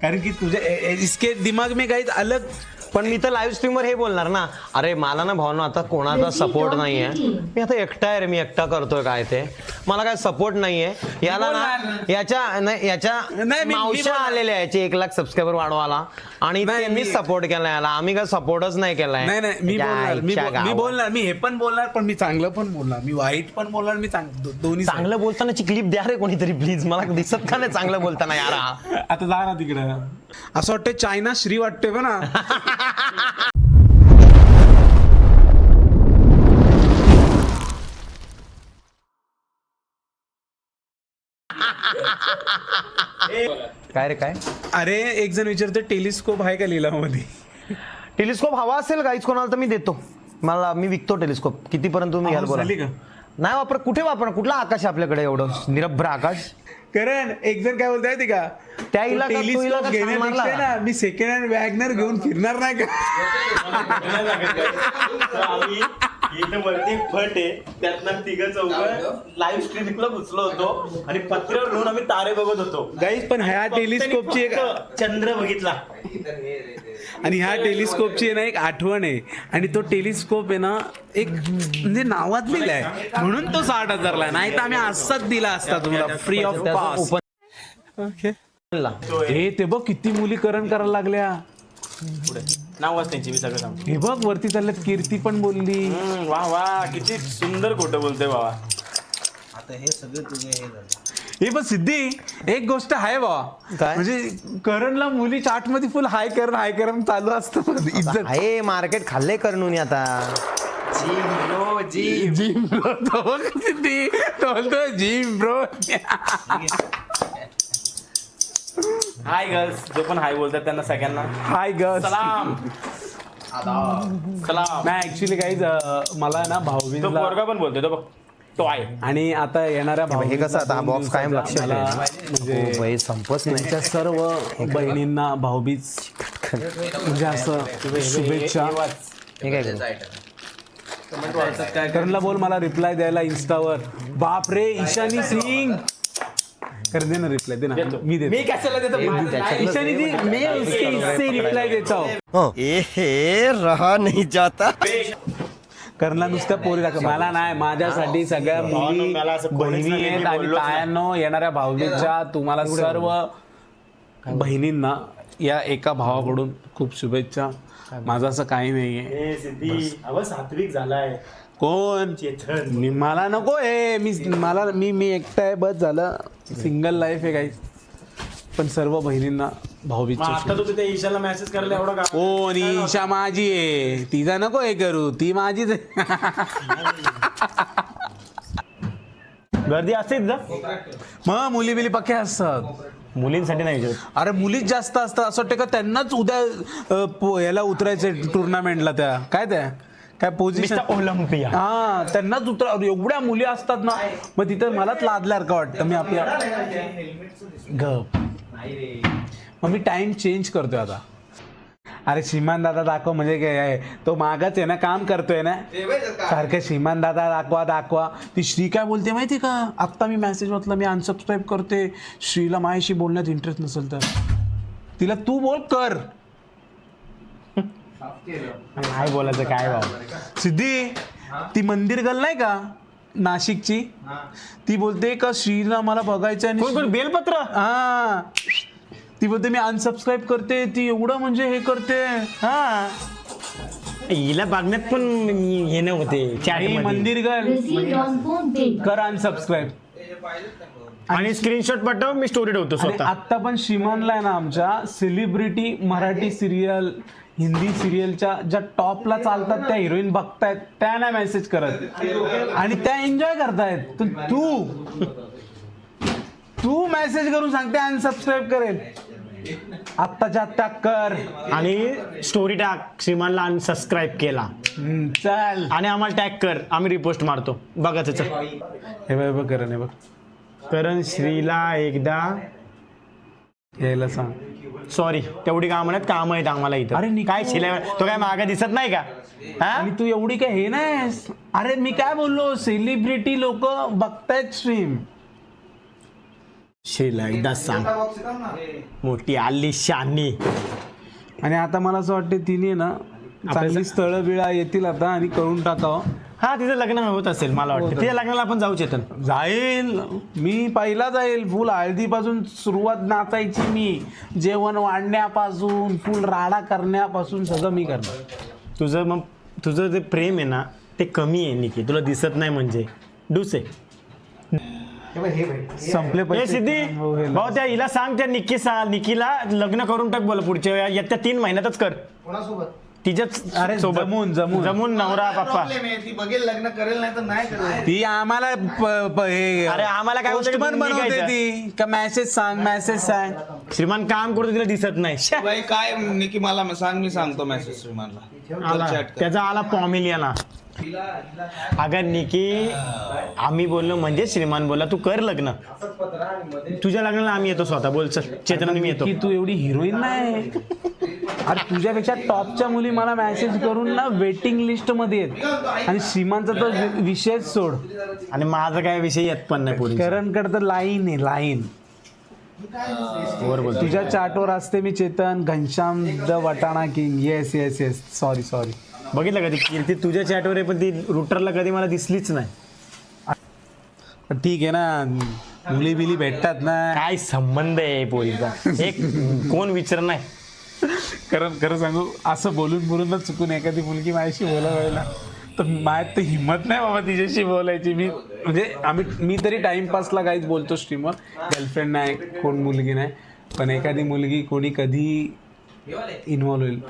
कारण की तुझे इसके दिमाग में काही अलग. पण मी तर लाईव्ह स्ट्रीमवर हे बोलणार ना, अरे मला ना भावना आता कोणाचा सपोर्ट नाहीये, मी आता एकटा आहे रे, मी एकटा करतोय काय ते, मला काय सपोर्ट नाहीये याला ना, याच्या मावश्या आलेल्या याचे 1 लाख सबस्क्रायबर वाढवायला आणि मी सपोर्ट केलाय याला, आम्ही काय सपोर्टच नाही केलाय. नाही मी बोलणार मी हे पण बोलणार, पण मी चांगलं पण बोलणार, मी वाईट पण बोलणार, मी दोन्ही चांगलं बोलतानाची क्लिप द्या रे कोणीतरी प्लीज, मला दिसत का नाही चांगलं बोलताना यार. आता जा ना तिकडे. असं वाटतं चायना श्री वाटते बघ ना. काय रे काय. अरे एक जण विचारतो टेलिस्कोप आहे का लिलावामध्ये. टेलिस्कोप हवा असेल काहीच कोणाला तर मी देतो, मी विकतो टेलिस्कोप. कितीपर्यंत तुम्ही घ्याल बोला. नाही वापर, कुठे वापर, कुठला आकाश आपल्याकडे एवढं निरभ्र आकाश. कारण एक जण काय बोलताय ते का त्या टेलिस्कोप घेण्यापेक्षा ना मी सेकंड हँड वॅगनर घेऊन फिरणार नाही का. वरती फट आहे, त्यातनं 3-4 लाईव्ह स्ट्रीमिंगला घुसलो होतो आणि पत्र्यावर घेऊन आम्ही तारे बघत होतो. गाईज पण ह्या टेलिस्कोपची एक चंद्र बघितला आणि ह्या टेलिस्कोपची ना एक आठवण आहे. आणि तो टेलिस्कोप आहे ना एक म्हणजे नावात लिहिलाय म्हणून तो 60,000ला, नाही तर आम्ही असाच दिला असता तुम्हाला फ्री ऑफ कॉस्ट. हे ते बघ किती मुली करण करायला लागल्या. नावच त्यांची मी सगळं सांगतो. हे बघ वरती चालल्यात, कीर्ती पण बोलली. वा वा किती सुंदर खोटं बोलतोय बाबा. आता हे सगळं तुझे हे झालं. हे पण सिद्धी एक गोष्ट आहे बाबा, काय? म्हणजे करणला मुली चाट मध्ये फुल हाय करण चालू असतं. इज्जत आहे मार्केट खाल्ले करणून आता. जिम ब्रो तो बघ सिद्धी तो बोलतो जिम ब्रो. हाय गर्ल्स, जो पण हाय बोलतात त्यांना सगळ्यांना हाय गर्ल्स. सलाम. सलाम. नाही ऍक्च्युली काहीच मला ना तो भाऊबीजला पोरगा पण बोलतोय, तो बघ तो आहे. आणि आता येणाऱ्या हे कसं आता हा बॉक्स कायम लक्षात मला आहे. म्हणजे हे संपच नाही. त्यांच्या सर्व बहिणींना भाऊबीज म्हणजे असं शुभेच्छा. हे काय करू? करणला बोल मला रिप्लाय द्यायला इन्स्टावर. बाप रे ईशानी सिंग कर दे ना रिप्लाय, दे ना मी देतो. मी कशाला देतो. ईशानी जी मैं इससे रिप्लाय देता हूँ. हे रहा नहीं जाता. करणला नुसत्या पोरी दाखव, मला नाही माझ्यासाठी सगळ्या मुली मला असं कोणीच बहिणी नाही, आहेत. मी आणि बोललोच नाही. तायांनो येणाऱ्या भाऊबीजच्या तुम्हाला सर्व बहिणींना या एका भावाकडून खूप शुभेच्छा. माझं असं काही नाहीये. सिद्धी अव सात्विक झालाय. कोण चेतन मला नको हे मी एकटा आहे बस झालं. सिंगल लाईफ आहे काही. पण सर्व बहिणींना भाऊबीजच्या आता तू तिथे ईशाला मेसेज करायला एवढा का. कोण ईशा माझी आहे, तिचा नको हे करू, ती माझीच आहे. गर्दी असते ना मग मुली बिली पक्के असतात. मुलींसाठी नाही विचारत. अरे मुलीच जास्त असतात. असं वाटतं का त्यांनाच उद्या याला उतरायचं टुर्नामेंटला, त्या काय पोझिशन ओलंपिया. हा त्यांनाच उतरा. एवढ्या मुली असतात ना, मग तिथं मलाच लादल्यासारखं वाटतं. मी आपल्या गप मग मी टाइम चेंज करतोय आता. अरे श्रीमान दादा दाखव म्हणजे काय आहे, तो मागच आहे ना, काम करतोय ना सारखं. श्रीमान दादा दाखवा. ती श्री काय बोलते माहिती का, आत्ता मी मेसेज वाचला, मी अनसबस्क्राईब करते. श्रीला माझ्याशी बोलण्यात इंटरेस्ट नसेल तर तिला तू बोल कर. नाही बोलायचं काय बाबा. सिद्धी ती मंदिर गल नाही का नाशिकची, ती बोलते का श्रीला मला बघायचं आणि बेलपत्र. हा ती बोलते मी अनसबस्क्राईब करते. ती एवढं म्हणजे हे करते. हा हिला बघण्यात पण हे नव्हते चॅट मंदिर गल कर अनसबस्क्राईब आणि स्क्रीनशॉट पाठव, मी स्टोरी ठेवतो स्वतः. आता पण श्रीमानला आहे ना आमच्या सेलिब्रिटी मराठी सिरियल हिंदी सिरियलच्या ज्या टॉपला चालतात त्या हिरोईन बघतायत, त्या नाही मेसेज करत आणि त्या एन्जॉय करतायत. तर तू मेसेज करून सांगते अनसबस्क्राईब करेल. आत्ताच्या आत्ता कर आणि स्टोरी टाक श्रीमानला अनसबस्क्राईब केला चल. आणि आम्हाला टॅग कर, आम्ही रिपोस्ट मारतो. बघा त्याचं हे बघ करण, हे बघ करण श्रीला एकदा यायला सांग. सॉरी तेवढी कामं नाहीत, कामं आहेत आम्हाला इथं. अरे काय शिलाय तो काय मागं दिसत नाही का. आणि तू एवढी काय हे नाहीस. अरे मी काय बोललो, सेलिब्रिटी लोक बघतायत स्ट्रीम. शेला एकदा सांग मोठी आली शानी. आणि आता मला असं वाटतं तिने ना चांगली स्थळं बिळा येतील आता आणि करून टाकावं. हा तिचं लग्न होत असेल मला वाटतं. तिच्या लग्नाला आपण जाऊ चेतन. जाईल मी पहिला जाईल. फुल हळदीपासून सुरुवात नाचायची मी, जेवण वाढण्यापासून फुल राडा करण्यापासून सगळं मी करणार. तुझं जे प्रेम आहे ना ते कमी आहे निकी, तुला दिसत नाही म्हणजे डुसे. संपले ए पैसे. सिद्धी हो, हे भाऊ त्या हिला सांग, त्या निकीला लग्न करून टाक बोल पुढच्या वेळा, येत्या 3 महिन्यातच कर तिच्याच अरे सोबत जमून नवरा पप्पा. ती बघेल लग्न करेल नाही तर नाही करेल. ती आम्हाला हे अरे आम्हाला काय होतं की पोस्टमन तुम्ही बनवते निघायचं. ती का मेसेज सांग. श्रीमान काम करतो तिला दिसत नाही. श्या. बाई काय निकी मला सांग, मी सांगतो मेसेज श्रीमानला. आला chat कर. त्याचा आला पॉमिलियाना. अगं निकी आम्ही बोललो म्हणजे श्रीमान बोला तू कर लग्न, तुझ्या लग्नाला आम्ही येतो स्वतः. बोल चल चेतन मी येतो. की तू एवढी हिरोईन नाही. अरे तुझ्यापेक्षा टॉपच्या मुली मला मेसेज करून ना वेटिंग लिस्ट मध्ये आहेत. आणि श्रीमानचा तो विषयच सोड. आणि माझा काय विषय येत पण नाही पुढे. करणकडे तर लाईन आहे लाईन. बरोबर तुझ्या चाटवर असते मी Chetan Ghanshyam the vatana king. Yes yes yes sorry. बघितलं का ती कीर्ती तुझ्या चॅटवर आहे, पण ती रुटरला कधी मला दिसलीच नाही. ठीक आहे ना, मुली बिली भेटतात ना. काय संबंध आहे पोरीचा एक कोण विचार नाही. खरं सांगू, असं बोलून चुकून एखादी मुलगी माझ्याशी बोलायला तर माझ्यात तर हिंमत नाही बाबा तिच्याशी बोलायची. मी तरी टाइमपासला काहीच बोलतो स्ट्रीमवर. गर्लफ्रेंड नाही, कोण मुलगी नाही, पण एखादी मुलगी कोणी कधी इन्व्हॉल्व होईल.